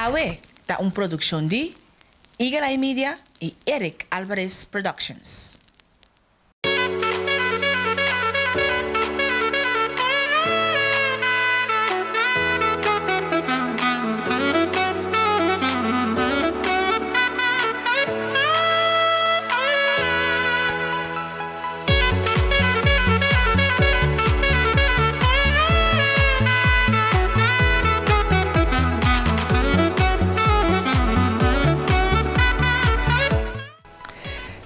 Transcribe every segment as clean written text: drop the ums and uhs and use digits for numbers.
Awe, da production di Eagle Eye Media e Eric Alvarez Productions.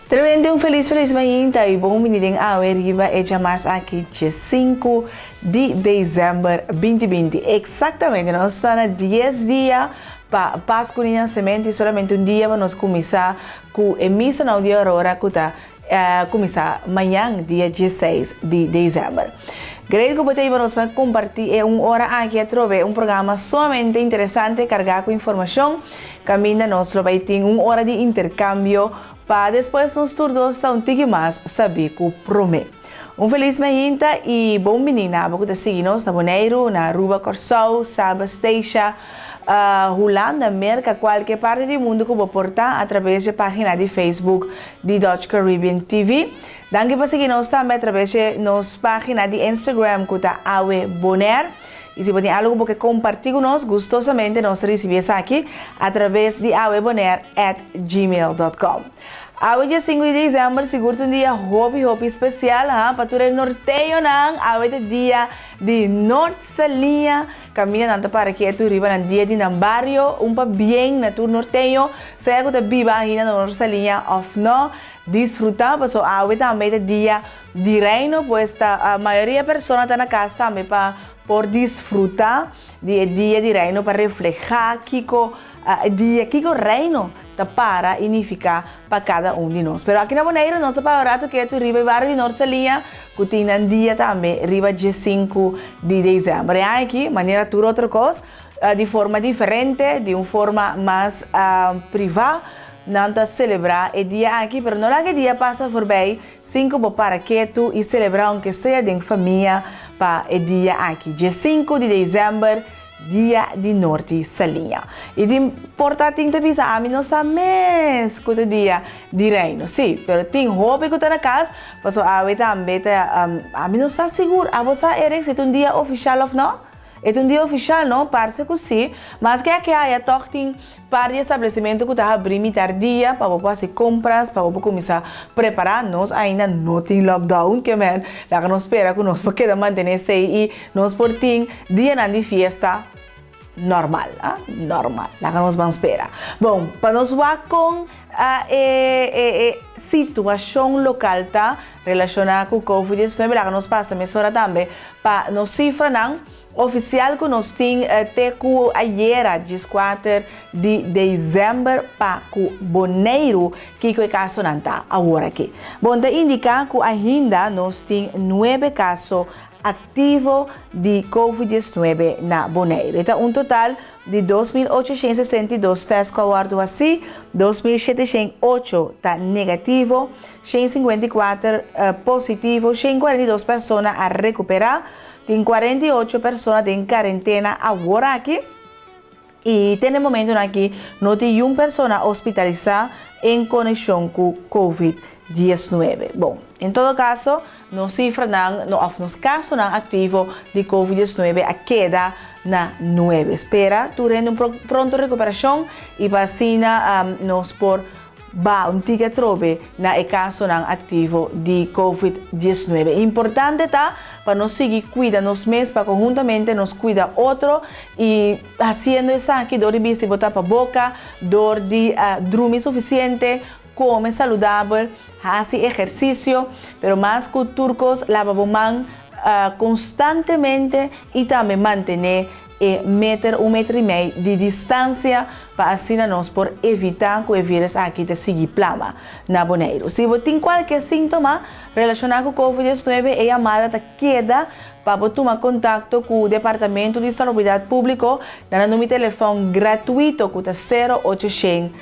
Realmente feliz manhã e bom menino a riba é mais aqui dia 5 de dezembro 2020. Exatamente, nós estamos na 10 dias para Páscoa e Nascimento e solamente um dia para nós começar com a missa na dia aurora que está começar amanhã, dia 16 de dezembro. Creio que você vai nos compartilhar hora aqui a través programa somente interessante, carregado com informação. Caminha nós vai ter hora de intercâmbio para depois nos turnos estar um tique mais saber que promete. Feliz manhã e bom menina, vou te seguir nos na Boneiro, na Ruba Corsol, Saba Station, Holanda, América, qualquer parte do mundo que vou portar através da página de Facebook de Dutch Caribbean TV. Danke por seguir nos também através da nossa página de Instagram que está Awe Boner. E se você tem algo que compartilhar conosco, gostosamente nós recebemos aqui através de aweboner@gmail.com. Hoje dia 5 de dezembro, seguro um dia hobby especial para todo o norteio, hoje é dia de Norte Salinha, caminha para que tu riba no dia de Nambario, bem na tu norteio, seja que tu viva aí na Norte Salinha ou não, disfrutar, porque hoje também é dia de reino, pois a maioria das pessoas está na casa também para por desfrutar do dia de reino, para refletir que o reino está para significar para cada de nós. Mas aqui na Boneiro, nós estamos para que tu riba de Norcelinha, que tem um dia também, riba dia 5 de dezembro. E aqui, maneira tudo outra coisa, de forma diferente, de uma forma mais privada, não está celebrar o dia aqui, mas não é que o dia passa por bem, 5 para que tu e celebrar, aunque seja de família, para o dia aqui, dia 5 de dezembro, dia de Norte Salinha. E de importante também, a mim não sabe mesmo que o dia de reino, sim, mas tem roupa que está na casa, mas a mim não está seguro, a você, Eric, se é um dia oficial ou não? É um dia oficial, não? Parece que sim, mas que há tem par de estabelecimento que está abrindo tardia para você fazer compras, para você começar a preparar. Nós ainda não tem lockdown, que lá que nós espera que nós podemos manter e nós por ter dia de festa normal, normal, lá que nós vamos esperar. Bom, para nós ver com a situação local tá relacionada com o Covid-19, lá que nós passamos hora também para nos cifras não oficial que nós temos até que ayer, 14 de dezembro, para o Boneiro, que é o caso não está agora aqui. Bom, te indica que ainda nós temos 9 casos ativos de Covid-19 na Boneiro. Então, um total de 2.862 testes que aguardo assim, 2.708 está negativo, 154 positivo, 142 pessoas a recuperar, tem 48 pessoas em quarentena agora aqui e tem momento aqui não tem uma pessoa hospitalizada em conexão com Covid-19. Bom, em todo caso, nos cifras nos casos ativos de Covid-19 a queda na 9. Espera, durante uma pronta recuperação e vacina nos por um ticket trobe na caso ativo de Covid-19. Importante tá para nós seguir cuidando nos mesmos, para conjuntamente nos cuida outro e fazendo isso aqui, dor de bici, botar para a boca, dor de dormir suficiente, come saudável, hace exercício, pero mais que turcos, lava a mão constantemente e também manter um metro e meio de distância para assim nós por evitar que o vírus aqui te siga plama na Boneiro. Se você tem qualquer sintoma relacionado com o Covid-19, é chamada da queda para tomar contato com o Departamento de Saúde Pública no número de telefone gratuito que é 0800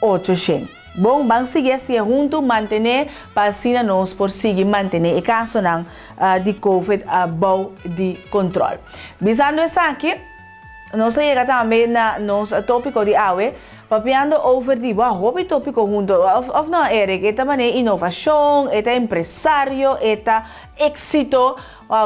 0800. Bom, vamos seguir assim junto, manter para nós por seguir manter o caso de Covid bom de controle. Visando isso aqui, nós chega também na nosso tópico de hoje, papiando over di hobby tópico junto, of não, Eric, esta maneira inovação, esta empresário, esta éxito,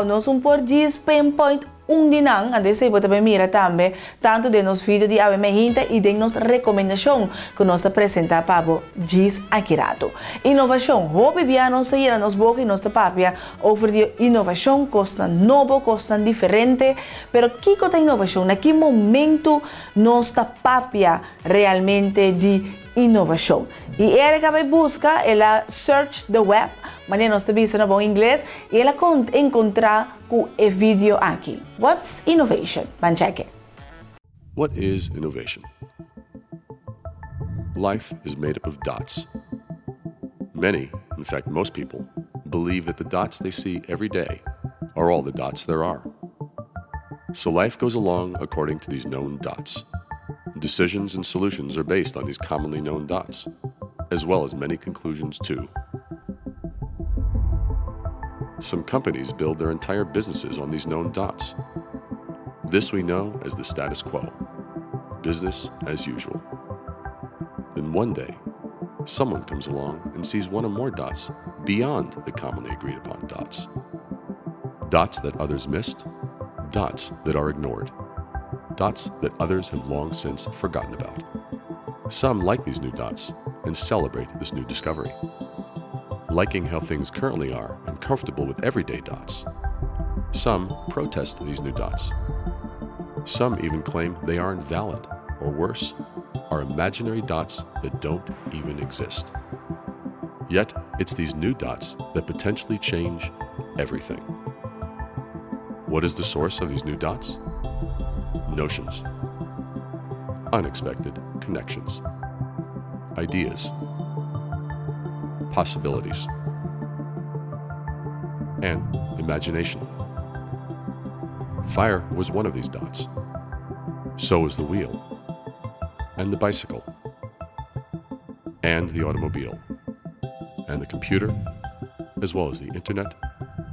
nós por 10 pinpoint dinang, ande se bota mira também, tanto de nos vídeos de hoje me hinta e de nos recomendação que nós apresenta para o diz akirato. Inovação, hobby bia nós sair nos boca e nossa papia over de inovação, costa novo, costa diferente, pero que cota inovação, na que momento nossa papia realmente de inovação. E Erika vai buscar, ela search the web, mas nós também no bom inglês, e ela encontrar com o vídeo aqui. What's innovation? Van check it. What is innovation? Life is made up of dots. Many, in fact most people, believe that the dots they see every day are all the dots there are. So life goes along according to these known dots. Decisions and solutions are based on these commonly known dots, as well as many conclusions too. Some companies build their entire businesses on these known dots. This we know as the status quo, business as usual. Then one day, someone comes along and sees one or more dots beyond the commonly agreed upon dots. Dots that others missed, dots that are ignored, dots that others have long since forgotten about. Some like these new dots and celebrate this new discovery, liking how things currently are and comfortable with everyday dots. Some protest these new dots. Some even claim they are invalid, or worse, are imaginary dots that don't even exist. Yet, it's these new dots that potentially change everything. What is the source of these new dots? Notions. Unexpected connections. Ideas. Possibilities. And imagination. Fire was one of these dots. So is the wheel. And the bicycle. And the automobile. And the computer, as well as the internet,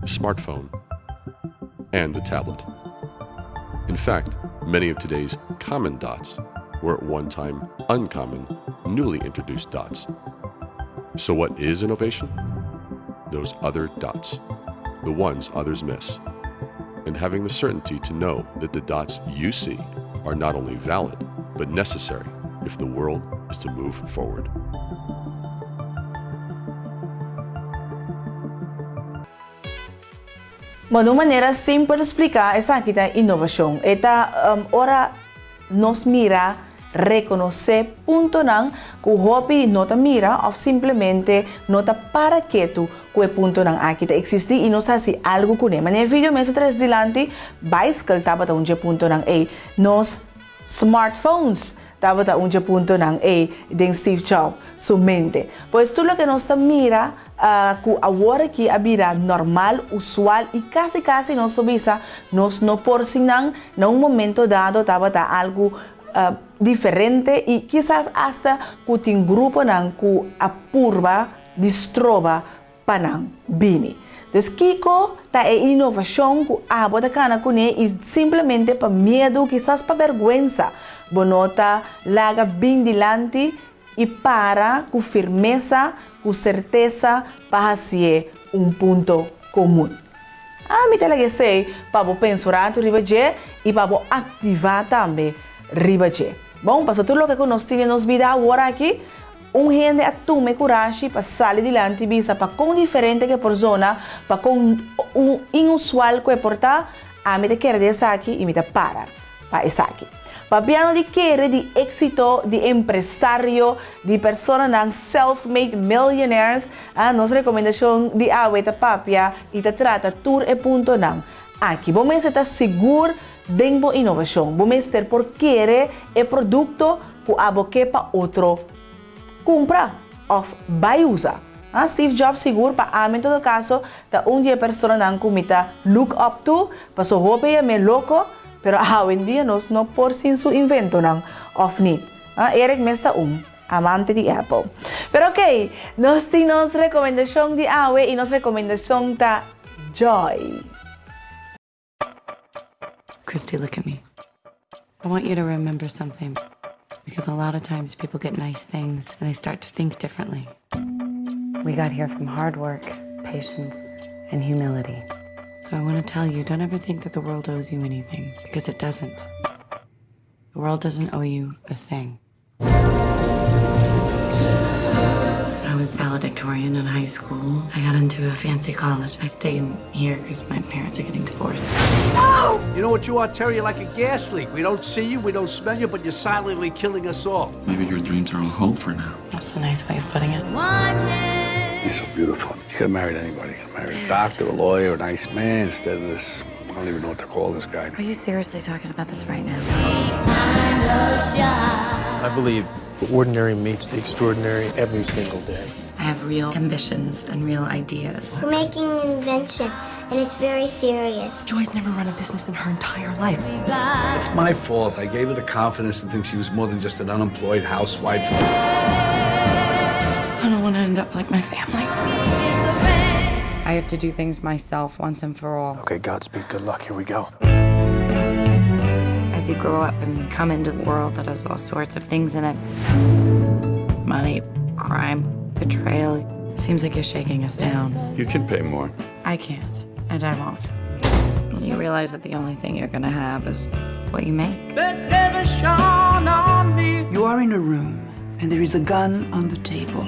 the smartphone, and the tablet. In fact, many of today's common dots were at one time uncommon, newly introduced dots. So what is innovation? Those other dots, the ones others miss, and having the certainty to know that the dots you see are not only valid, but necessary if the world is to move forward. Bom, de uma maneira simples de explicar, essa aqui é inovação. Esta ora nos mira reconhecer ponto não que o hobby não te mira ou simplesmente não te para quieto que o ponto não aqui existe e não sabe algo com ele. Mas no vídeo mês atrás dilante, bicycle estava a ponto não é nos smartphones estava a ponto não é de Steve Jobs sua mente. Pois tudo que nós mira que agora que a vida normal, usual e quase nós podemos nós não por si não momento dado estava algo diferente e quizás hasta que tem grupo não que a purba destrova para não bini. Então, Kiko tá é inovação que a bota cana com ele e simplesmente para medo, quizás para vergonha, bonota laga bem dilante e para com firmeza, com certeza para ser ponto comum. Me talaga sei para pensar riba je e para ativar também riba je. Bom, para tudo o que nós temos nos vida agora aqui, gente atume coragem para sair dilante bisa para com diferente que persona, para com inusual que portar, me te quer dessa aqui e me te para essa aqui. Papiano de querer de éxito, de empresário, de pessoa não self-made millionaires, nossa recomendação de aweta papia e te trata tour e ponto não. Aqui, vamos estar seguro dentro inovação, vamos ter por querer e produto que aboque para outro compra ou vai usar. Steve Jobs seguro para em todo caso, da dia pessoa não comita look up to, para so hobby é me louco. Pero hoje em dia nós não por sin su invento não of need. Eric mesta amante de Apple. Pero ok, nós temos recomendação de hoje e nossa recomendação da Joy. Christy, look at me. I want you to remember something, because a lot of times people get nice things and they start to think differently. We got here from hard work, patience, and humility. So I want to tell you, don't ever think that the world owes you anything, because it doesn't. The world doesn't owe you a thing. I was valedictorian in high school. I got into a fancy college. I stayed here because my parents are getting divorced. You know what you are, Terry? You're like a gas leak. We don't see you, we don't smell you, but you're silently killing us all. Maybe your dreams are all hope for now. That's a nice way of putting it. You're so beautiful. You could have married anybody. You could have married a doctor, a lawyer, a nice man, instead of this. I don't even know what to call this guy. Are you seriously talking about this right now? I believe the ordinary meets the extraordinary every single day. I have real ambitions and real ideas. We're making an invention, and it's very serious. Joy's never run a business in her entire life. It's my fault. I gave her the confidence to think she was more than just an unemployed housewife. I don't want to end up like my family. I have to do things myself once and for all. Okay, Godspeed, good luck, here we go. As you grow up and come into the world that has all sorts of things in it, money, crime, betrayal, seems like you're shaking us down. You can pay more. I can't, and I won't. When you realize that the only thing you're gonna have is what you make. You are in a room, and there is a gun on the table.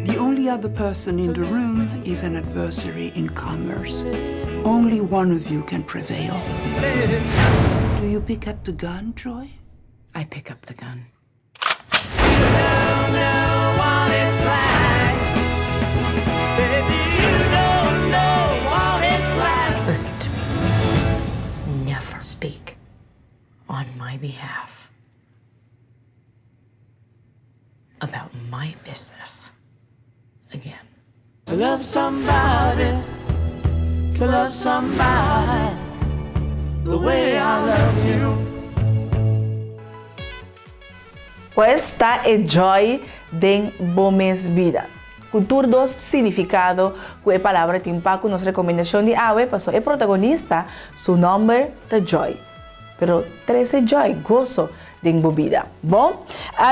The only other person in the room is an adversary in commerce. Only one of you can prevail. Do you pick up the gun, Joy? I pick up the gun. Listen to me. Never speak on my behalf about my business again. To love somebody the way I love you. Pues está el joy de bomes vida. Cultura dos significado que palavra timpaco nos recomendação de ave passou el protagonista su nombre de joy. Pero 13 joy, gozo de vida. Bom,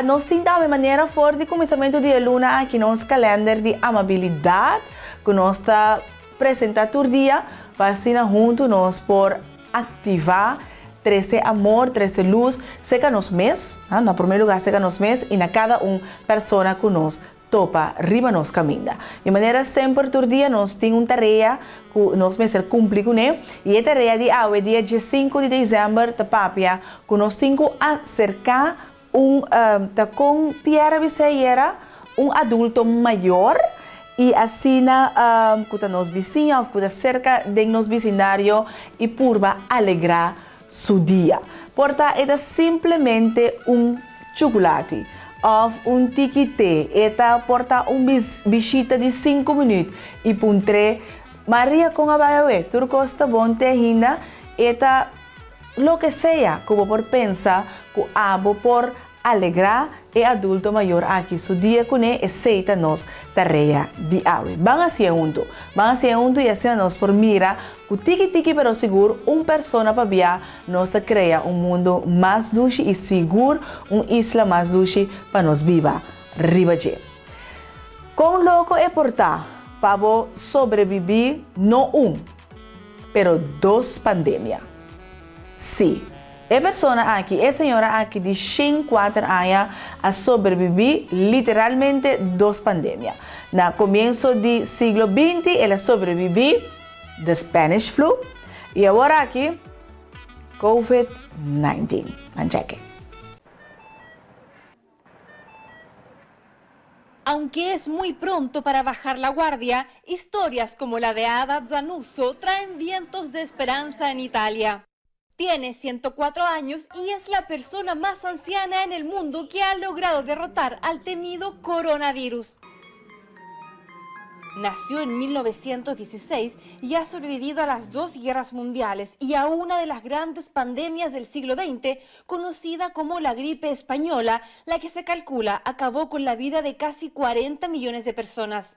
nós tentamos de maneira forte de começamento de luna aqui nos calendário de amabilidade que nós está apresentando todo dia, vacina junto nós por ativar 13 amor, 13 luz, seca nos mês, no primeiro lugar seca nos mês e na cada persona que nós topa, riba nos caminha. De maneira sempre todo dia nós temos uma tarefa que nós vamos cumprir com ele e a tarefa de hoje, dia 5 de dezembro, de papia, que nós temos que acercar com Pierre Viceira, adulto maior e assim que nos vizinhos, que cerca de nos vecindário e purba alegrar su dia. Porta é simplesmente chocolate ou tiquite. Eta porta visita de 5 minutos e puntre Maria com a baia turco está bom te ainda. Eta lo que sea como por pensar que abo por alegrar e adulto maior aqui su dia com ele aceita nos tarefa de hoje. Van a ser junto e assim nós por mira que tiki pero seguro persona para via nós cria mundo mais dulce e seguro, isla mais dulce para nós viva riba de. Com louco é portar para sobreviver não pero 2 pandemia. Sim. A persona aqui, a senhora aqui de 54 anos, a sobreviver literalmente 2 pandemias. Na começo do siglo XX, ela sobreviveu da Spanish flu e agora aqui, COVID-19. Mancheque. Aunque es muy pronto para bajar la guardia, historias como la de Ada Zanuso traen vientos de esperanza en Italia. Tiene 104 años y es la persona más anciana en el mundo que ha logrado derrotar al temido coronavirus. Nació en 1916 y ha sobrevivido a las 2 guerras mundiales y a una de las grandes pandemias del siglo XX, conocida como la gripe española, la que se calcula acabó con la vida de casi 40 millones de personas.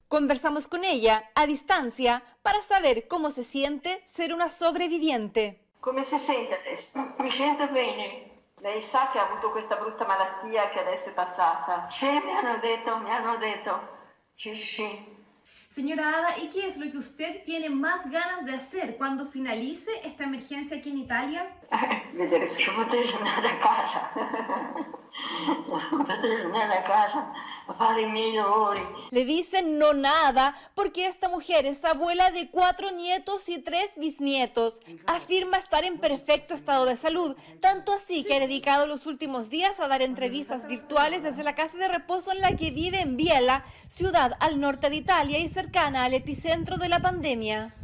Conversamos con ella a distancia para saber cómo se siente ser una sobreviviente. Come si sente adesso? Mi sento bene. Lei sa che ha avuto questa brutta malattia che adesso è passata. Sì, mi hanno detto. Sì. Señora Ada, ¿y qué es lo que usted tiene más ganas de hacer cuando finalice esta emergencia aquí en Italia? Vedere se potrei tornare a casa. Potrei tornare a casa a fare i miei lavori. Le dicen no nada porque esta mujer es abuela de 4 nietos y 3 bisnietos. Afirma estar en perfecto estado de salud, tanto así que ha dedicado los últimos días a dar entrevistas virtuales desde la casa de reposo en la que vive en Biella, ciudad al norte de Italia y cercana al epicentro de la pandemia.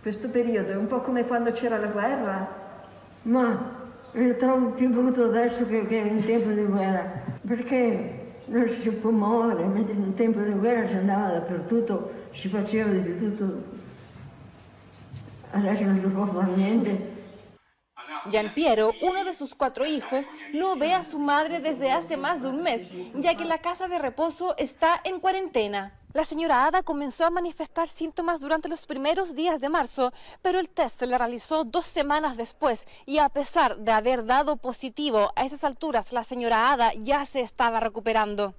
Questo periodo è un po' come quando c'era la guerra, ma lo trovo più brutto adesso che in tempo di guerra, perché non si può muovere, mentre in tempo di guerra si andava dappertutto, si faceva di tutto. Adesso non si può fare niente. Gianpiero, uno de sus 4 hijos, no ve a su madre desde hace más de un mes, ya que la casa de reposo está en cuarentena. La señora Ada comenzó a manifestar síntomas durante los primeros días de marzo, pero el test se le realizó 2 semanas después y a pesar de haber dado positivo, a esas alturas la señora Ada ya se estaba recuperando.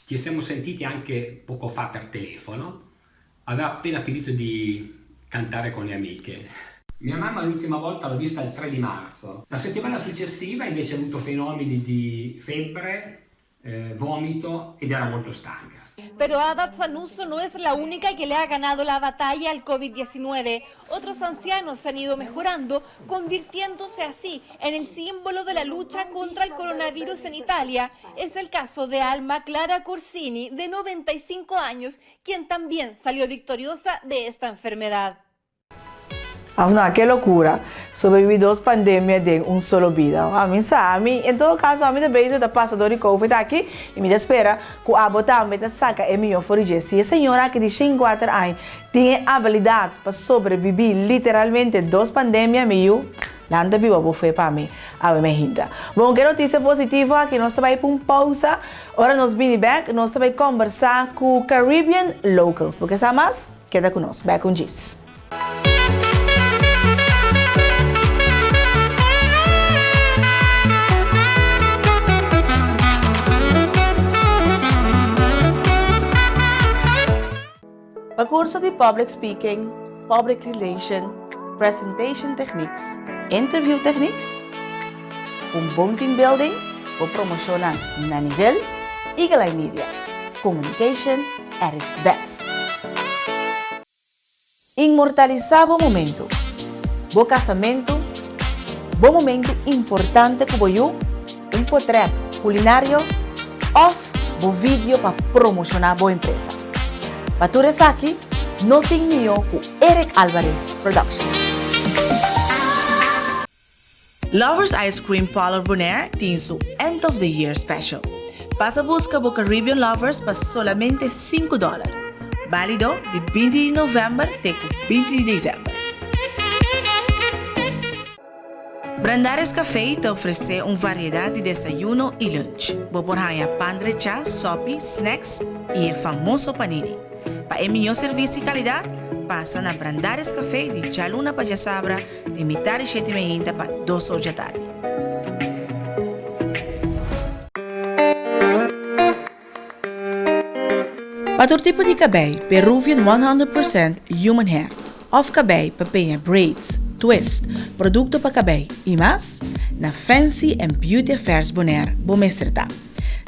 Ci siamo sentiti anche poco fa per telefono, aveva appena finito di cantare con le amiche. Mia mamma l'ultima volta l'ho vista il 3 di marzo. La settimana successiva invece ha avuto fenomeni di febbre, vómito ed era molto stanca. Pero Ada Zanuso no es la única que le ha ganado la batalla al COVID-19. Otros ancianos se han ido mejorando, convirtiéndose así en el símbolo de la lucha contra el coronavirus en Italia. Es el caso de Alma Clara Corsini, de 95 años, quien también salió victoriosa de esta enfermedad. Ah, no, qué locura. Sobreviví 2 pandemias de un solo vida. A mí, en todo caso, a mí também está passando de COVID aqui e me espera que a botar me saca é melhor forigir. Se a senhora que de 54 anos tem habilidade para sobreviver literalmente 2 pandemias, meio nada viva vou foi para mim. A minha gente. Bom, que notícia positiva que nós também para uma pausa. Agora nós vim back, nós também conversar com Caribbean locals, porque sabe mais? Queda conosco. Back com Giz. Para curso de Public Speaking, Public Relation, Presentation Techniques, Interview Techniques, bom team building, para promocionar na nível e a mídia. Communication at its best. Inmortalizar o momento. Bom casamento, bom momento importante como eu, portrait culinário ou bom vídeo para promocionar boa empresa. Para tu aqui, não tem melhor com Eric Alvarez Production. Lovers Ice Cream Parlor Bonaire tem seu End of the Year Special. Passa a busca por Caribbean Lovers para solamente $5. Válido de 20 de novembro até 20 de dezembro. Brandares Café te oferece uma variedade de desayuno e lunch. Boborhanha pandre chá, sopi, snacks e o famoso panini. Para melhor serviço e qualidade, passa na Brandares Café de Chaluna para Sabra, de metade 7h30 para 2 horas da tarde. Para todo tipo de cabelo, Peruvian 100% Human Hair, of cabelo para penha braids, twist, produto para cabelo e mais, na Fancy and Beauty Affairs Bonaire, Bomestreta.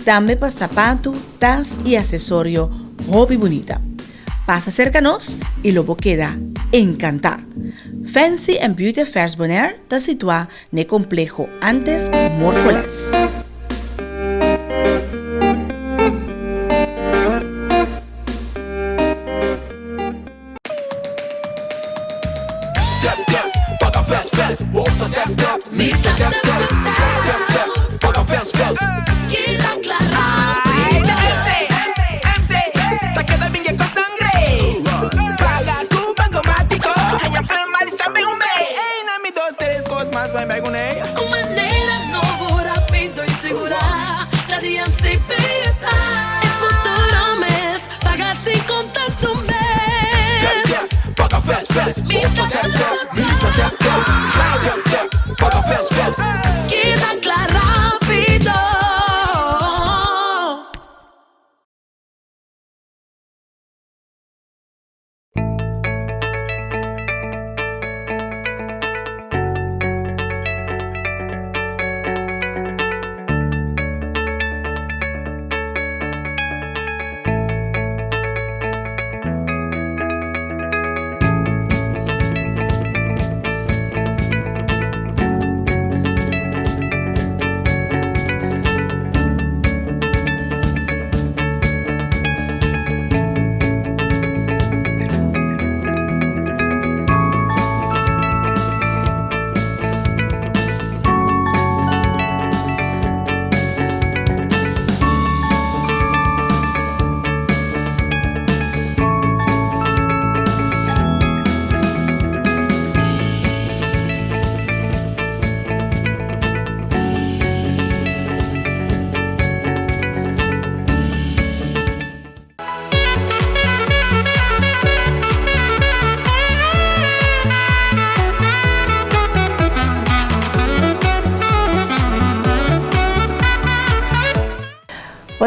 Também para sapato, tas e acessório, roupa bonita. Passa cerca nós e logo queda encantar. Fancy and Beauty Affairs Bonaire está situado no complexo antes Morfoles. El futuro mes paga fest fest. Mito tap tap, mito tap tap. Tap tap, paga fest fest. Queda clara rápido.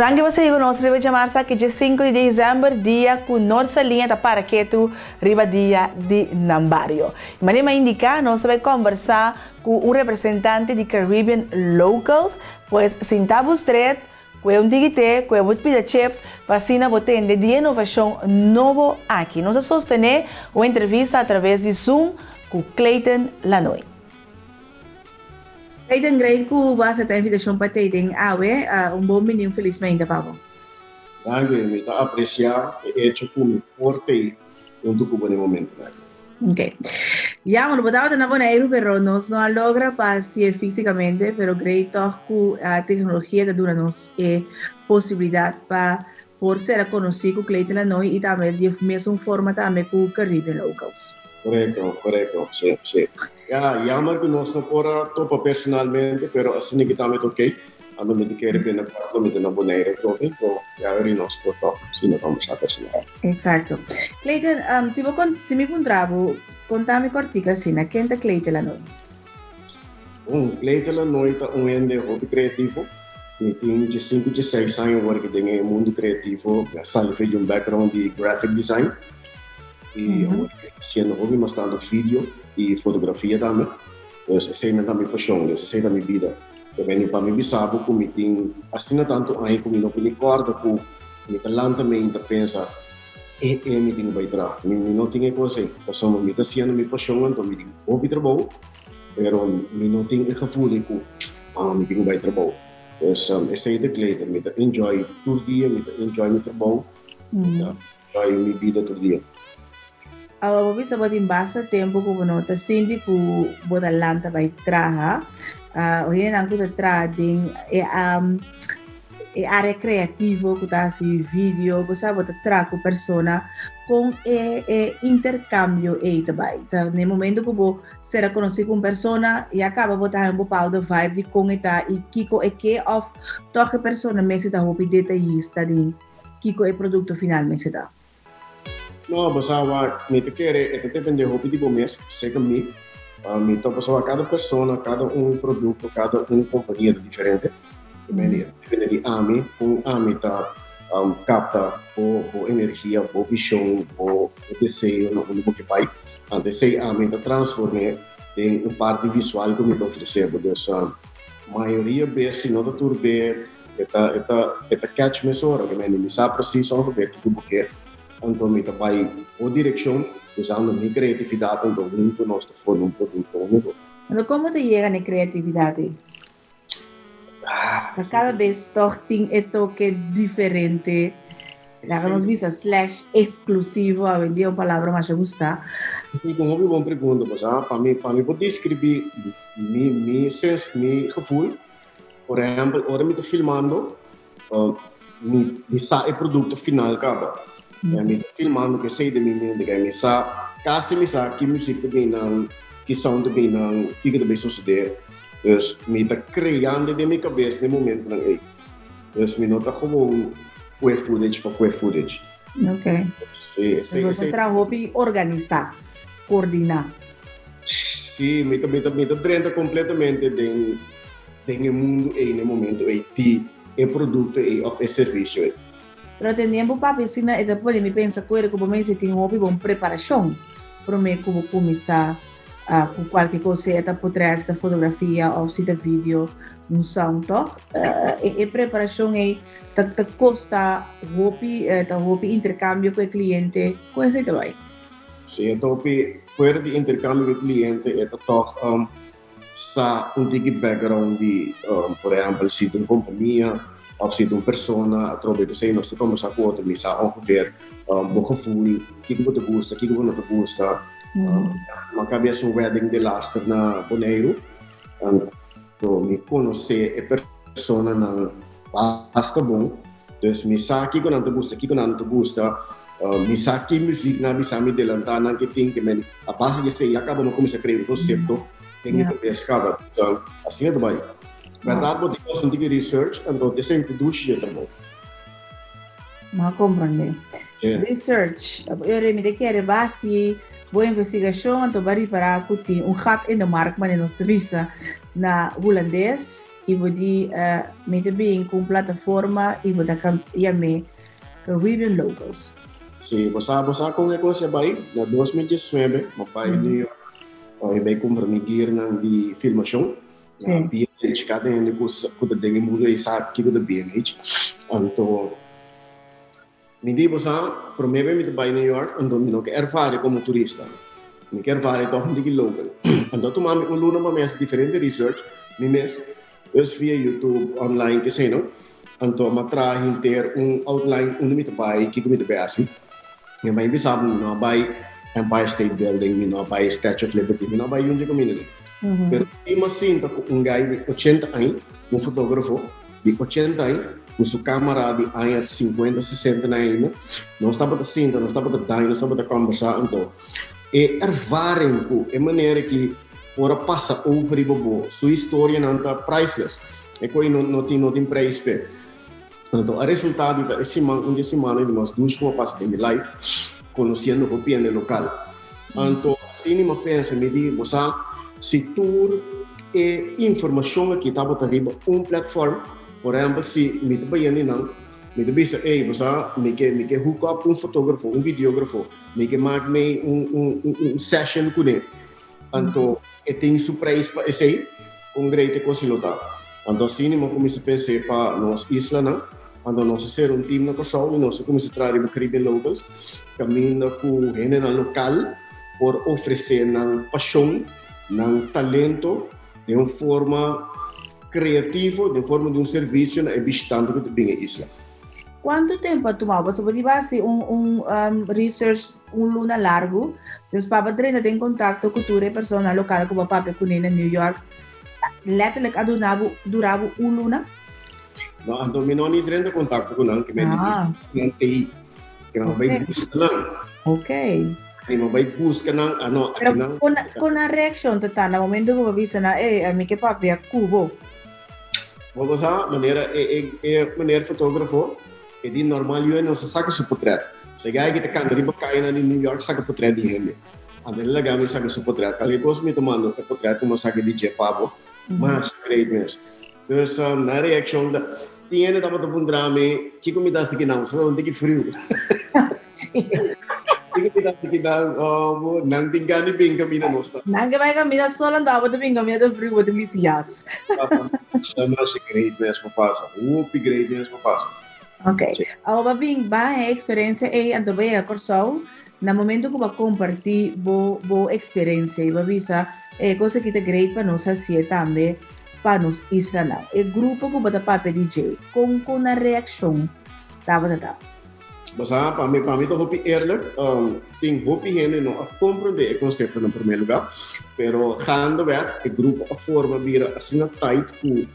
Anche você conosce deve chiamarsi che dia 5 di dicembre dia con nostra linea da paraqueto riba dia di Nambario. Ma ne indica non deve conversar con un rappresentante di Caribbean Locals, pues sin tabu street, que un tigite, que un pida chips, vacina botende de inovação novo aqui. Nós sostener uma entrevista através de Zoom com Clayton Lanoy. Clayton, great ku ba sa tua invitation para dating awe, bom menino felizmente, Pablo. Danke, me está apreciar e hecho como porte junto com o momento. Ok. Ya, bueno, botava na boneiro, pero nos não logra passear fisicamente, pero great ku a tecnologia da dura nos possibilidade para por ser conhecido com Clayton Lanoy e também de mesma forma também com Caribbean Locals. Correto, sim. Jammer que nós não podemos topar personalmente, pero assim que também ok. Ando me querer bem na parte, me na boneira, então já ver nós por top, se não vamos a personal. Exato. Clayton, se me encontrava, contame cortica assim, na quem é Clayton Lanoy? Clayton Lanoy é ende hobby criativo. Eu tenho de 5 a 6 anos agora que tenho mundo criativo, já saí de background de graphic design. E agora sendo hobby bastante vídeo e fotografia também. Essa é a minha paixão, essa é a minha vida. Eu venho para me bisabo como tem assim tanto aí como não me corda com me talanta me ainda pensa me tenho vai tra me não tinha coisa só me está sendo minha paixão então me tenho hobby trabalho pero me não tenho gevoel com me tenho vai trabalho essa é a Clayton me tá enjoy todo dia me tá enjoy meu trabalho enjoy minha vida todo dia. Vou ver se vou ter bastante tempo como não está sendo com o talanta vai trabalhar. Hoje não kuda trading área criativa que tá assim vídeo você bota trago persona com intercâmbio aí também tá no momento que vou ser conhecido com persona e acaba botar um bepaalde vibe de com eta e kiko que of toque persona mesmo da hobby detalhista de kiko produto final mesmo tá não você vai me querer depende do hobby de começo seja me então, pessoal, cada pessoa, cada produto, cada companhia diferente. Depende de AMI, com AMI capta a energia, a visão, o desejo, no que vai. O desejo AMI transforma em uma parte visual que me oferece. Então, a maioria vezes não está tudo bem, catch me só, que me sabe preciso de tudo que é. Então, me vai a direção usando minha criatividade, então muito nós formamos um produto único. Então, como te chega na criatividade? Cada vez tem um toque diferente. Nos visa / exclusivo, a vender uma palavra mais gusta. E como uma boa pergunta, para mim vou descrever meu gevoel. Por exemplo, agora me estou filmando, me sai o produto final, cara. Me estou filmando que sei de mim, me sai, caso me sai, que música também não, que som também não, que também suceder. Então, me está criando de minha cabeça no momento não é. Então, me não está como footage para footage. Ok. Você trabalha para organizar. coordinar. Sim, me prende completamente do mundo e no momento e produto e of serviço. Pero tempo papi sina e depois me pensa coisa como me se tem hobby bom preparação para me como começar com qualquer coisa eta por trás da fotografia ou se da vídeo um som toch e preparação é ta costa hobby intercâmbio com o cliente com esse também. Sim, então fora de intercâmbio com o cliente é toch sa background de por exemplo se de uma companhia of se de uma persona através de sei nós conversar com outro misa ongeveer bom gevoel o que você gosta o que você não gosta uma cabeça wedding de laster na Bonaire então me conhecer a persona não basta bom então me sabe o que você não gosta o que você não gosta me sabe que música na bisa me delantar não que tem que men a base de sei acaba não começar a criar conceito tem que pescar então assim é também verdade você faz um tipo de research então você introduz isso também mas compreender research eu me quero base boa investigação então vai para que gat in de markt maar in onze visa na holandês e vou de me também com plataforma e vou dar me Caribbean locals. Sim, você com a coisa vai na 2019 mas vai New York e vai comprometer na de filmação na BNH cada ano que o dengue muda e sabe que o da BNH então me digo você primeiro me vai New York então me não quer erfare como turista me quer erfare então de local então tu mami luna uma mais diferente research me mes via YouTube online que sei não então me traz ter outline me vai que me vai assim e vai me sabe não vai Empire State Building não vai Statue of Liberty não vai onde community pero imagina guy de 80 anos fotógrafo de 80 anos com sua câmera de anos 50, 60 ainda, não estava a sentar, não estava a dar, não estava a conversar, então, e ervaring com a maneira que ora passa over e bobo, sua história não está priceless, e coi não tem preço, então, o resultado da semana de nós duas como passa de minha life, conhecendo o piano local, então, assim, eu penso, me digo, você, se tour e informação aqui estava arriba plataforma por exemplo, se me trabalhando não, me trabalha, você me quer hook up fotógrafo, videógrafo, me quer marcar session com ele, então tem surpresa para esse com grande coisa lotada, então assim eu comecei a pensar para nós isla não, então nós ser time na coisa e nós começamos a trazer o Caribbean locals, caminhando com gente na local por oferecer na paixão, na talento de uma forma criativo, de forma de serviço na visitante que tem a isla. Quanto tempo tomou? Você pode fazer research luna largo, depois para treinar em contato com a pessoa local como papai com ele em New York. Letterlijk durava luna? Não, então me não treina contato com ele, que me diz que não vai buscar não. Ok. Não vai buscar não, pero com a reação total, no momento que você avisa na, a mim que papai é cubo. Vamos a maneira fotógrafo e de normal eu não se saca seu portrait. Se gaya que te canta riba cair na New York saca portrait de gente. Ande lá gami saca seu portrait. Qualquer coisa me tomando o portrait como saca de Jeff Pablo. Mas great mesmo. Então na reação da tinha da para pundrame que comida se que não, só onde que frio. Sim. Que não tem gani bem caminho nossa. Não que vai caminhar só andava de bem caminhar de frio de misias. Mas great mesmo passa. Great mesmo passa. Ok. Agora bem, a experiência é a também a corção. No momento que vai compartilhar boa experiência e vai visa coisa que te great para nós assim também para nós Israel. O grupo que vai para DJ com a reação tava. Basta para mim tô hopi eerlijk, tem hopi gente não compreender o conceito no primeiro lugar, pero gaandeweg o grupo a forma vira assim tight que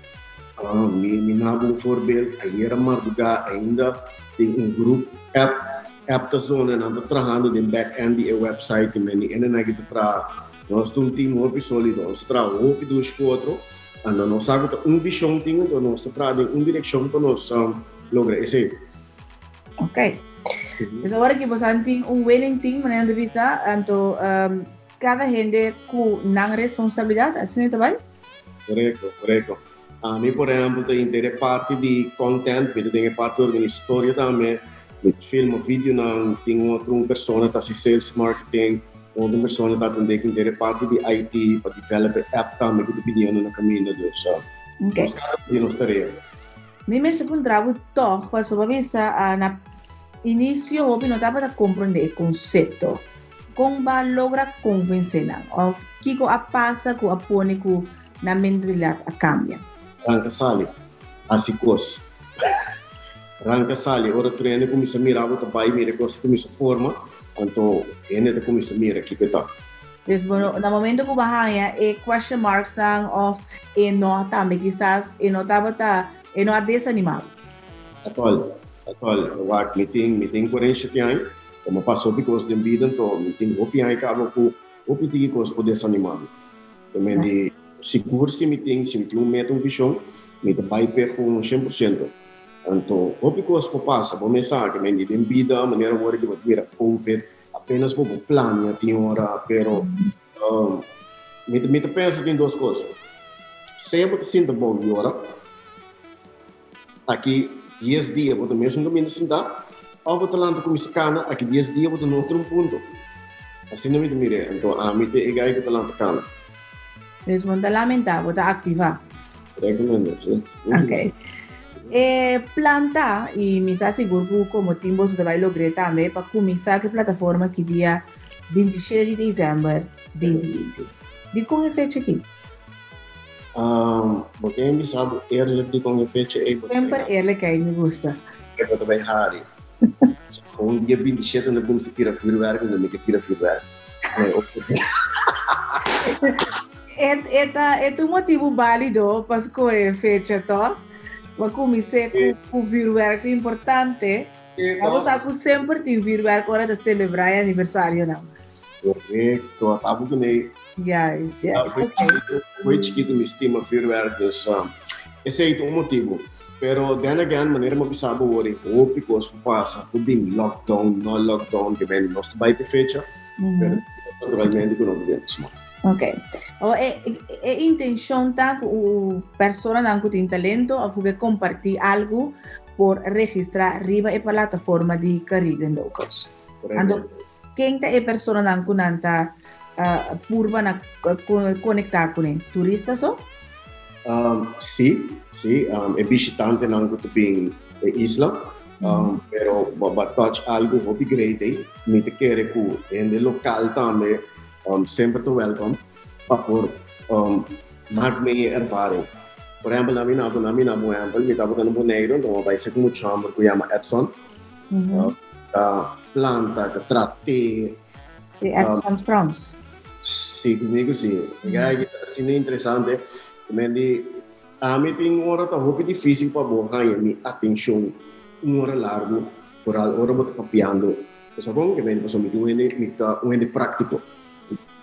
me nabo um voorbeeld, a madrugada ainda tem grupo app da zona não trabalhando de back-end e website e ainda não é que para nós tem um time hopi sólido, nós trabalhamos hopi dos quatro, anda nós sabemos visão tem, então nós trabalhamos direção para nós lograr esse. Ok. Então agora que você tem winning team, maneira de visa, então cada gente com não responsabilidade, assim também? Correto. A mim, por exemplo, tem parte de content, mas tem parte organizatória também. Me filma vídeo, não tem outra pessoa que está sales marketing, outra pessoa que está tem parte de IT, para develop app também, que dependendo na caminho do so. Ok. Os caras de nossa tarefa. Mimi se puntravo toch, para sua vista, na início, eu não estava a compreender o conceito. Como vai lograr convencer, ou que a passa com a põe com na mentalidade a cambia. Ranca sali, assim coisa. Ranca sali, ora treino começa a mirar, o trabalho mira coisa começa a forma, então ele começa a mirar aqui que tá. Dus no momento que bahaya question marks lang of não também quizás não estava não desanimado. Atual, o meeting 40 anos, como passou because de vida, então meeting o piai acaba com o piti coisa poder desanimado. Também de seguro se meeting meta visão, me vai per com 100%. Então, o coisa que passa, vou mensagem, me de vida, a maneira agora que vai vir COVID, apenas por plano, tinha hora, pero me pensa em duas coisas. Se eu te sinto bom agora, aqui 10 dias vou mesmo domingo sentar, ou vou lá com mexicana, aqui 10 dias vou no outro ponto. Assim não me mire, então a mim te egai que lá cana. Mesmo da lamentar, vou ativar. Recomendo, sim. Ok. Planta e me asseguro que como timbo você vai lograr também para começar a plataforma que dia 26 de dezembro de 2020. De como é feito aqui? Porque me sabe, ele de como é feito é sempre ele que me gusta. É para também raro. Dia 27 não vamos tirar furwerk, não me tira furwerk. É um motivo válido para que é feito então. Mas comecei com o furwerk importante. Vamos a sempre tem furwerk hora de celebrar o aniversário não. Correto, tá bom né? Yes. Foi chiquito me estima furwerk, esse é o motivo. Pero then again, maneira mo bisabo ori, o because passa, o bem lockdown, no lockdown, que vem nosso vai per fecha. Pero naturalmente que não podemos. Ok. É intenção tá o pessoa não tem talento a poder compartilhar algo por registrar riba e plataforma de Caribbean Locals. Então, quem é pessoa não kunanta purba na conectar com turistas só? Sim, é visitante não que tem isla, pero touch algo hobby grade, me te quer que em local também sempre to welcome para mar me ervaring. Por exemplo, na minha por exemplo, me estava no Bonaire, então vai ser como chamber que chama Edson, planta que trate. Sim, Edson France. Sim, comigo sim. É assim interessante. A mim tem uma hora que é difícil para borrar a minha atenção, uma hora largo, por a hora que estou copiando. Isso bom que vem para um prático.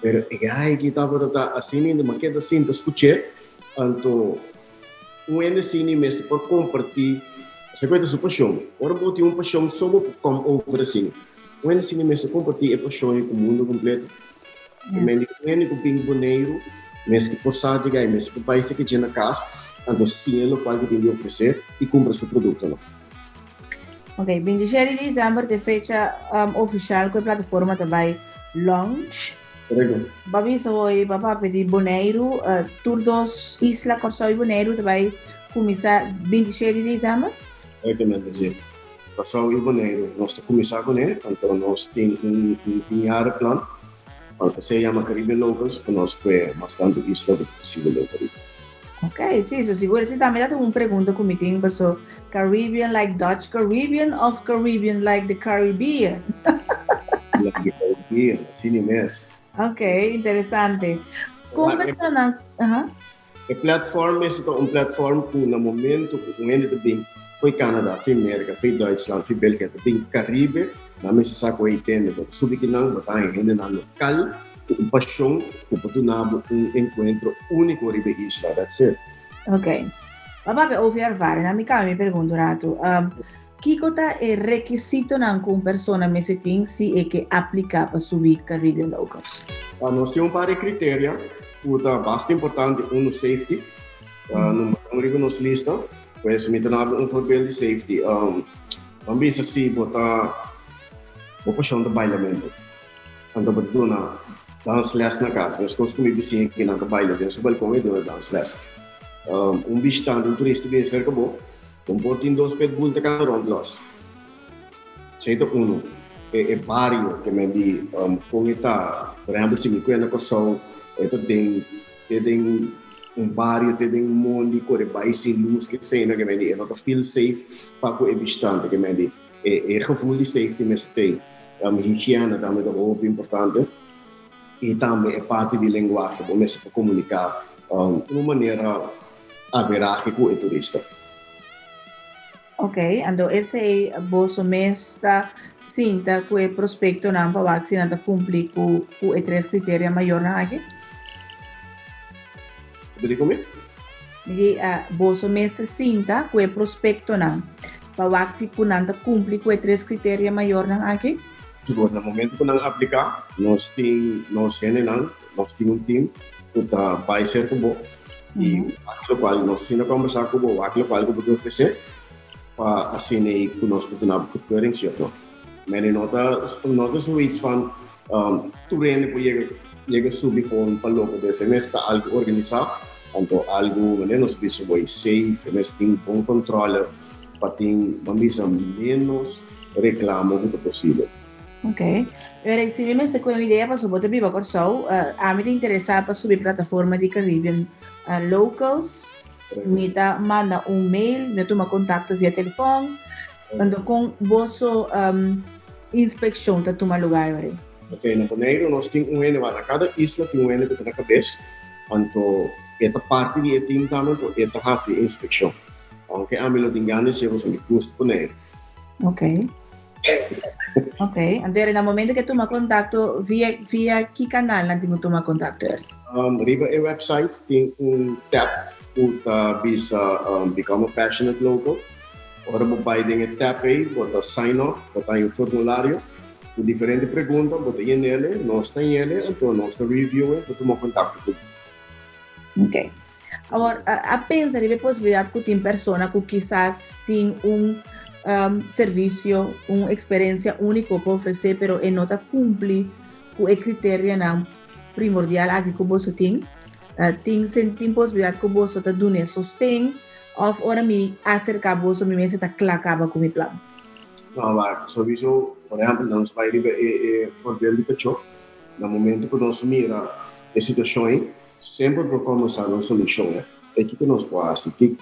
Pero é que estava assim, mas que assim te escutei, então assim mesmo para compartilhar, essa coisa sua paixão. Ora vou ter uma paixão só para come over assim. Assim mesmo compartilhar a paixão com o mundo completo. Também que tem boneiro, mesmo que possa chegar, mesmo que o país que tinha na casa, então sim é o local que tem de oferecer e compra seu produto. Não? Ok, 27 de dezembro de fecha oficial com a plataforma também launch. Babi sa hoy baba pedi Bonaire, Turdos Isla Corsoi Bonaire também começa 27 de dezembro. Exatamente, sim. Corsoi Bonaire, nós começar com ele, então nós temos ano plano. Então se chama Caribbean Locals, nós é bastante isla do possível do Caribe. Ok, sim, so seguro. Sim, também dá uma pergunta que me tem, so Caribbean like Dutch Caribbean of Caribbean like the Caribbean? Like the Caribbean, assim mesmo. Ok, interessante. Como é a plataforma é uma plataforma que no momento que o ende também foi Canadá, foi América, foi Duitsland, foi Bélgica, também Caribe, na mesa saco aí tem, subi que não, botar em renda na local, uma paixão, oportunidade, encontro único ribe isla, that's it. Ok. Vabbè, ovviare, na minha pergunta, Rato. Kiko ta é requisito nan com persona mese ting se é que aplica para subir Caribbean Locals. Nós temos um par de critérios, que é bastante importante, no safety. Número nos lista, pois me tornava voorbeeld de safety. Vamos ver se botar o paixão do bailamento. Então, betul na dance les na casa, mas costumo dizer que na baila dentro do balcão e dentro dance les. Visitante, turista bem cerca bo, portem 2 pitbull de cada los. Seito uno, é barrio que me di, com ita, por exemplo, se me conhece com show, tem barrio, tem mundo que vai sem luz que sei, que me di, não feel safe para o visitante que me di, gevoel de safety me tem, higiene também é muito importante e também é parte de linguagem, para me comunicar de uma maneira average com o turista. Ok, então esse é o mesta cinta que o prospecto não para vacinar cumprir com os 3 critérios maior na aqui. Pode comer? E o mesta cinta que o prospecto não para vacinar cumprir com os 3 critérios maior na aqui. Siguro, no momento que nós aplicar, nós temos um time que vai ser com e aquilo qual nós temos conversar com aquilo qual que pode oferecer para assim aí que nós podemos procurar certo. Mas nota suítes van terreno para subir com para logo desse mês está algo organizado, então algo nós precisamos safe, nós tem bom controle para ter menos reclamo do que possível. Ok. Ora, se me se com uma ideia para subir viva corso, a mim interessa para subir plataforma de Caribbean Locals, me manda mail, me toma contato via telefone, quando com vosso inspeção tá toma lugar aí. Ok, no primeiro nós temos na cada isla tem que está na cabeça, então esta parte de time também esta faz inspeção. Aunque a mim não tem ganas de você me custa com ele. Ok. Ok, então no momento que toma contato via que canal não tem toma contato? Riba é website tem tab que bisa become a passionate local. Ora vai tem tab aí, bota sign off, bota um formulário com diferentes perguntas, bota nele, nós está nele, então nós está review e toma contato com. Ok. Agora, a pensar a possibilidade que tem pessoa que quizás tem serviço, uma experiência única para oferecer, pero não cumpre com o critério primordial aqui que você tem. Tem possibilidade que você está dando sustento, ou ora me acercar você me está clacava com o plano. Não, mas sowieso, por exemplo, nós vai ir por de cachorro. No momento que nós mira a situação, sempre procuramos uma solução, né? É que nós podemos, que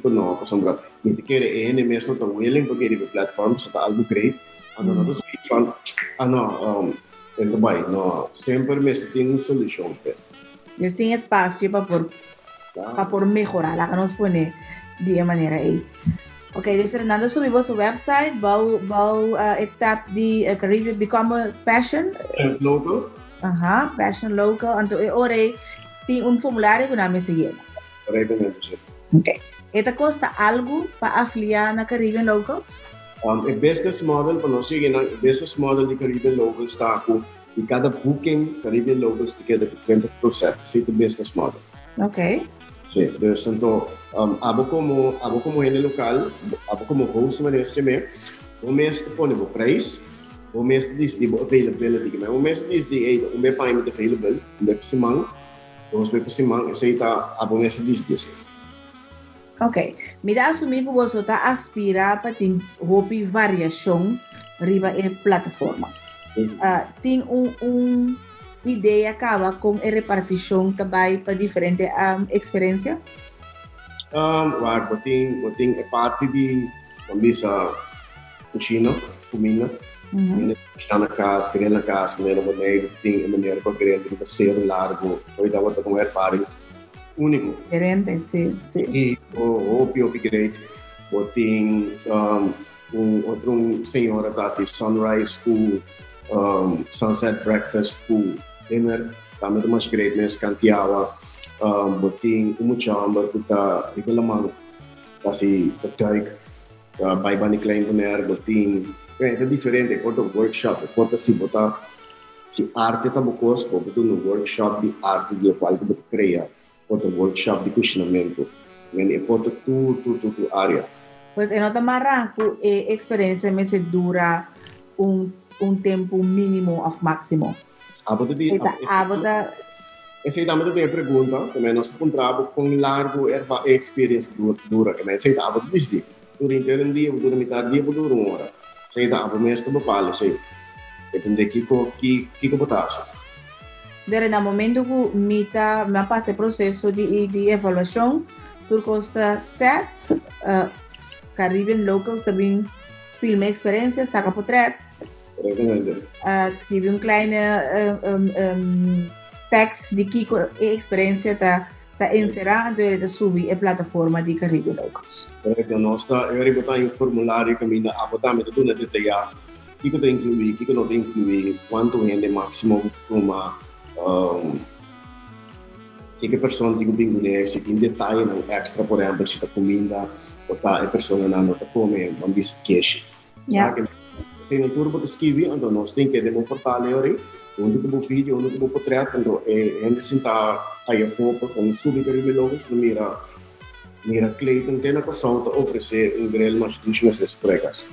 não, por exemplo, me quer mesmo está willing para ir para plataforma, está algo great, nós falamos, não, então vai, não, sempre mesmo tem uma solução. Eles têm espaço para melhorar, lá que nós põe de maneira aí. Ok, então Fernando subiu o seu website, vai etapa de Caribbean Become a Passion Local. Passion Local, então agora tem formulário que nós seguimos. Ok. Esta custa algo para afiliar na Caribbean Locals? O business model, para nós seguir o business model de Caribbean Locals está com e cada booking Caribbean Locals together com 20%, esse é o business model. Ok. Sim, então, abo como ele local, abo como host maneira também, o mês te põe o preço, o mês diz de availability, mas o mês diz de payment available, semana, 2 vezes por semana, esse está abo mês diz disso. Ok, me dá assumir que você está aspirando para ter variação riba a plataforma. Tem ideia acaba com a repartição também para diferente experiência? Tem a parte de cozinha, comida, na casa, querer na casa, querer na maneira, tem a maneira para querer ser largo, foi da outra com erfaring único. Diferente, sim. E o pior que tem outro senhor tá assim sunrise com sunset breakfast com dinner, também tem mais great nesse cantiawa, tem chamba que tá regulamento, assim, tuig, Bij van die klein bonaire, dat team. Het is different, ik word een workshop, ik word si bota, si arte tabukos, ik word een workshop die arte die qual que crea, word een workshop die cuestionamento. En ik word tu área. Pues en otra marranco, experiencia me se dura un tiempo mínimo of máximo. Essa aí também tem a pergunta, também nós encontramos com largo experiência dura, que nem sei dava do dia, dura inteiro um dia, dura metade dia, dura uma hora. Sei dava mesmo do palha, sei. Depende que botasse. Desde o momento que me passa o processo de avaliação, tu costa set, Caribbean locals também filme experiência, saca portrait, escreve kleine text de que a experiência está inserida dentro da sua plataforma de Caribbean locals. Então nós botar em formulário que ainda abotamos tudo detalhado. O que tem que incluir, o que não tem que incluir, quanto rende máximo uma que pessoa tem que incluir, se tem detalhe não extra, por exemplo, se está comida, ou tá a pessoa não está comendo, vamos dizer cash. Se não tudo pode escrever, então nós temos que demonstrar ali, onde que o vídeo, onde que o portrait, então é ainda sentar aí a foto com subir Caribbean logos, mira Clayton tem a pessoa para oferecer grande mais de pregas.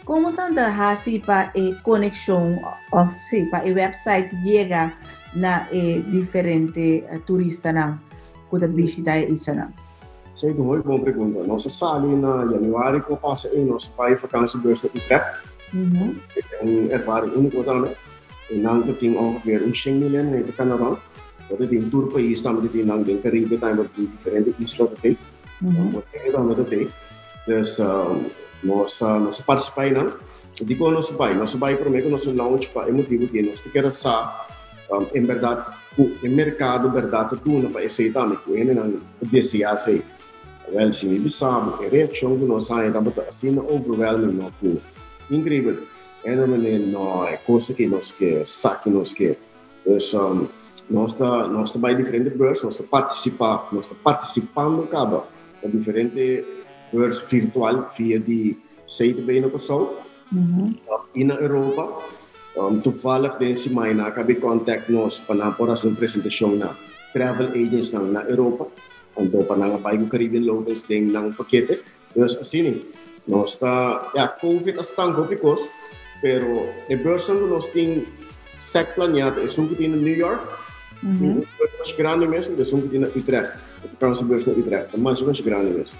Como Santa Hasi para a conexão, para o website chega na diferente turista na que visita isso na? Sei de uma boa pergunta. Nossa sala na janeiro que passa em nosso país vakantie beurs op Utrecht. Een ervaring único também. E não que tem ongeveer 100 miljoen in Canada. Dat is een tourpaís também tem não tem Caribe também tem diferente islas tem. Então tem. Dus nós participamos não. Digo nosso país primeiro nosso launch para o motivo que nós queremos sa em verdade o mercado verdade tudo para esse também que ele não deseja ser. Wel, se me sabe, a reação que nós temos assim overwhelming não é incrível. É não é coisa que nós que saque nós que nós está by diferentes beurs, nós participando cada diferente beurs virtual via de site bem na pessoa. E na Europa, toevallig deze semana acabei contact nós para por uma apresentação na travel agents na Europa. Então, para nós bairro Caribbean locals tem nang paquete. Dus assim, nós está COVID está um pouco, pero a versão que nós tem sec planeado é que tem New York, mais grande mesmo, é que tem Utrecht. Então, se versão Utrecht, mais grande mesmo.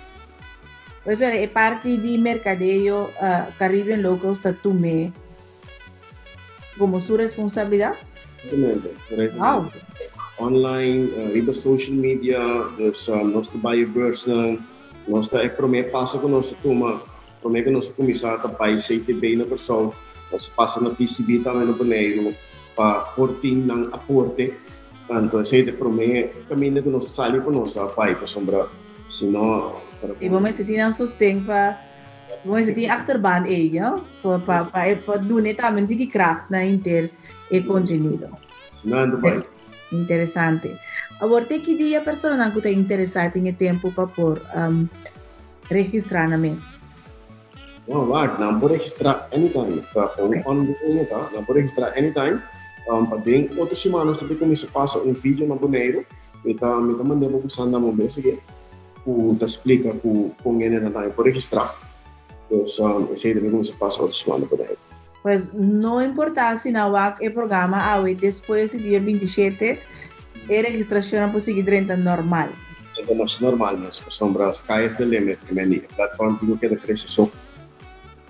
Pois é parte de mercadeio Caribbean locals está tume como sua responsabilidade. Wow. Online, riba social media, dus nós trabalhamos nós é o primeiro passo que nós toma, primeiro que nós começar a trabalhar CTB na pessoa, nós passa na PCB também no primeiro para portar ng aporte, tanto esse é o primeiro caminho que nós saímos para nós pai para sombra, senão se vamos se tirar sustento para vamos se tirar achterbaan para doen também de kracht na inter e conteúdo. Não vai. Interessante. Agora, tem que dia a pessoa não está interessada em tempo para por registrar na mês. Não, não pode registrar anytime. Não pode registrar anytime. Para bem, outra semana você começa a passar vídeo na boneiro, me mandei para você na mão desse aqui, te explica com ele não pode registrar. Então, esse aí também começa a passar outra semana para ele. Pues não importa se não há o programa depois do dia 27, a registração é seguir dentro normal. É mais normal mesmo, sombra sky is the limit, a plataforma que quer crescer só.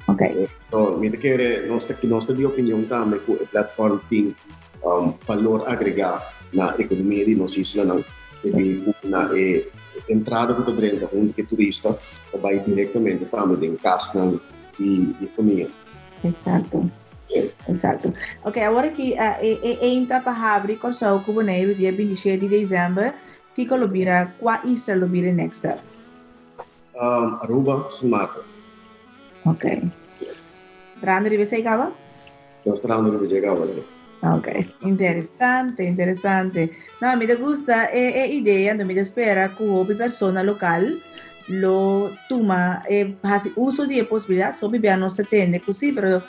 Ok. Então, me quer nossa de opinião também que a plataforma tem valor agregado na economia de nossa isla não. Na entrada que dentro onde que turista vai diretamente também em casa e família. Exato. Ok, agora que entra para abrir o seu cuboneiro dia 27 de dezembro, que colobira, qual isla lobira next? Aruba, São Marcos. Ok. Trando de você acaba? Nós trando de chegava. Ok, interessante. Não, me gusta a ideia, me espera que o pessoa local lo toma, hace uso de posibilidad, so bibia no se tiende così, pero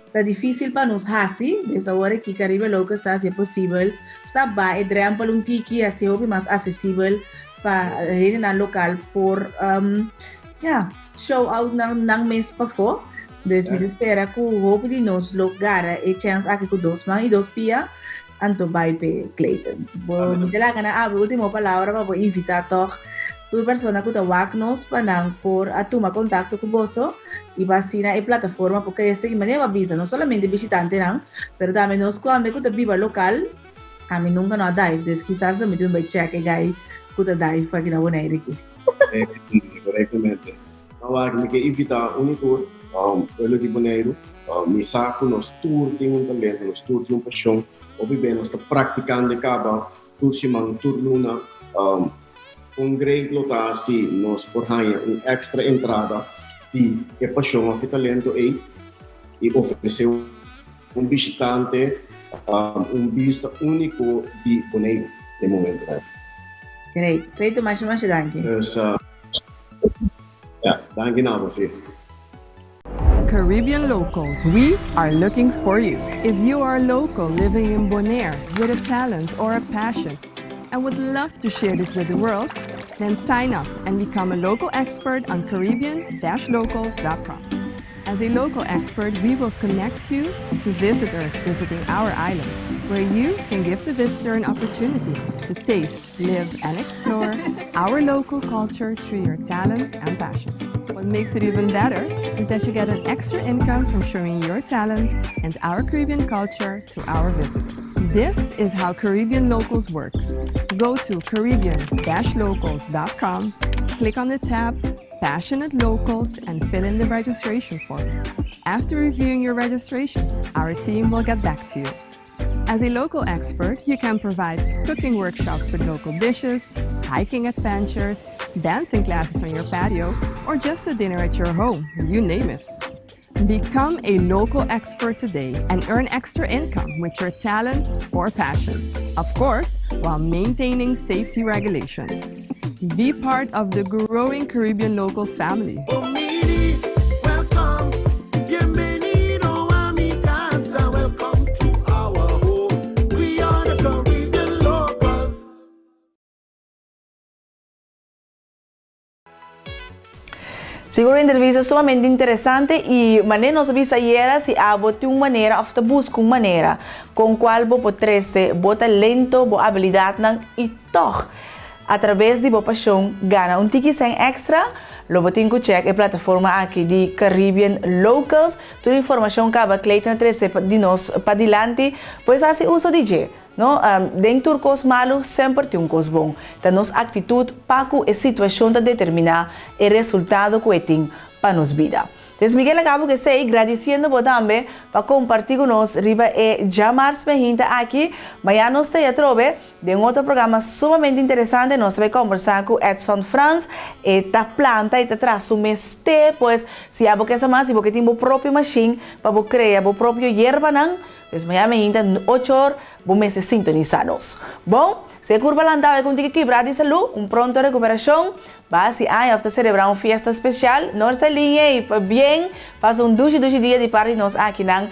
está difícil para nos hacer, es ahora que Caribe Loco está así posible, sabe, e dream para un tiki, así hobby más accesible para ir en local por, show out ng mes pa fo. Dus me espera que o hobby de nos lugar e chance aqui com 2 man e 2 pia, anto vai pe Clayton. Bo, me la gana a última palavra para invitar toch tu persona que ta wak nos panang por a tomar contacto com você e vacina e plataforma porque essa maneira avisa não somente visitante não, pero também nos quando que ta viva local, a mim nunca não dive, dus quizás lo meto vai check e gai que ta dive aqui na boneira aqui. Corretamente. Então, aqui que invitar um tour, pelo de boneiro, me saco nos tour tem um talento, nos tour tem paixão, obviamente nós está praticando caba, tour simang, tour luna, grande lugar se nós por extra entrada e paixão a talento e oferecer visitante vista único de boneiro no momento. Great, mais danke. Dus, dank je nou você. Caribbean Locals, we are looking for you. If you are a local living in Bonaire with a talent or a passion and would love to share this with the world, then sign up and become a local expert on Caribbean-locals.com. As a local expert, we will connect you to visitors visiting our island, where you can give the visitor an opportunity to taste, live, and explore our local culture through your talent and passion. What makes it even better is that you get an extra income from showing your talent and our Caribbean culture to our visitors. This is how Caribbean Locals works. Go to Caribbean-locals.com, click on the tab Passionate Locals and fill in the registration form. After reviewing your registration, our team will get back to you. As a local expert, you can provide cooking workshops with local dishes, hiking adventures, dancing classes on your patio, or just a dinner at your home, you name it. Become a local expert today and earn extra income with your talent or passion. Of course, while maintaining safety regulations. Be part of the growing Caribbean Locals family. Welcome. Bienvenido a mi casa. Welcome to our home. We are the Caribbean Locals. Seguro entrevista sumamente interessante e maneira nos avisa era se bote uma maneira ou busca uma maneira com qual você pode bo talento, bo habilidade e toch através de boa paixão ganha tiki sem extra. Lo botem que check a plataforma aqui de Caribbean Locals. Toda a informação que a Clayton trouxe de nós para dilante, pois assim uso DJ. No, dentro dos malos sempre tem coisa bom. Então, nossa atitude para a situação determinar o resultado que tem para nossa vida. Então, Miguel acabo que sei, agradecendo por também para compartilhar com nós riba e chamar me gente aqui. Amanhã nós te trove de outro programa sumamente interessante. Nós vamos conversar com Edson Franz e ta planta e ta traço meste, pois se há que essa mais se você tem o próprio machine para criar o próprio yerba não. Então, amanhã me gente 8 horas vamos se sintonizar-nos. Bom, se curva landava contigo quebrado de saúde, pronto recuperação. Vai se hasta celebrar uma festa especial, nossa linha e bem, passa 2 dias de parte nós aqui na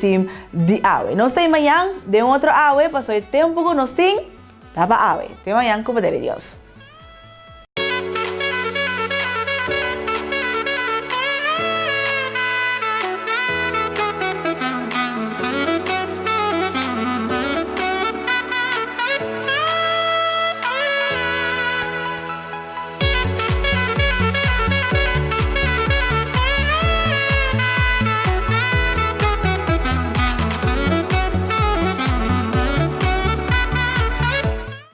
team de AWE. Nós temos amanhã de outro AWE, passou o tempo que nós temos, tava AWE. Até amanhã, com o poder de Deus.